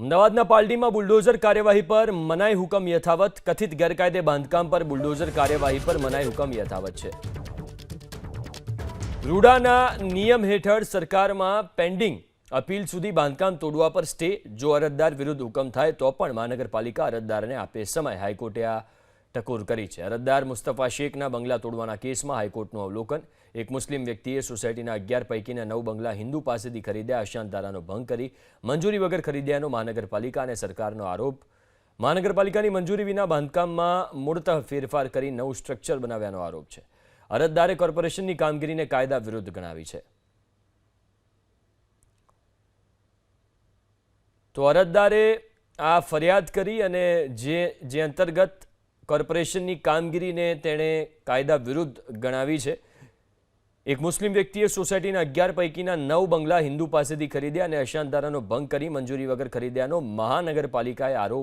અમદાવાદના પાલડીમાં બુલડોઝર કાર્યવાહી પર મનાઈ હુકમ યથાવત. કથિત ગેરકાયદે બાંધકામ પર બુલડોઝર કાર્યવાહી પર મનાઈ હુકમ યથાવત છે. રૂડાના નિયમ હેઠળ સરકારમાં પેન્ડિંગ અપીલ સુધી બાંધકામ તોડવા પર સ્ટે. જો અરજદાર વિરુદ્ધ હુકમ થાય તો પણ મહાનગરપાલિકા અરજદારને આપે સમય. હાઈકોર્ટે આ ટકોર કરી છે. અરજદાર મુસ્તફા શેખના બંગલા તોડવાના કેસમાં હાઈકોર્ટનું અવલોકન. એક મુસ્લિમ વ્યક્તિએ સોસાયટીના 11 પૈકીના 9 બંગલા હિન્દુ પાસેથી ખરીદ્યા. અશાંત ધારાનો ભંગ કરી મંજૂરી વગર ખરીદ્યાનો મહાનગરપાલિકા અને સરકારનો આરોપ. મહાનગરપાલિકાની મંજૂરી વિના બાંધકામમાં મૂળતઃ ફેરફાર કરી નવું સ્ટ્રક્ચર બનાવ્યાનો આરોપ છે. અરજદારે કોર્પોરેશનની કામગીરીને કાયદા વિરુદ્ધ ગણાવી છે. તો અરજદારે આ ફરિયાદ કરી અને જે અંતર્ગત કોર્પોરેશનની કામગીરીને તેણે કાયદા વિરુદ્ધ ગણાવી છે. એક મુસ્લિમ વ્યક્તિએ સોસાયટીના 11 પૈકીના 9 બંગલા હિન્દુ પાસેથી ખરીદ્યા અને અશાંત ધારાનો ભંગ કરી મંજૂરી વગર ખરીદ્યાનો મહાનગરપાલિકાએ આરોપ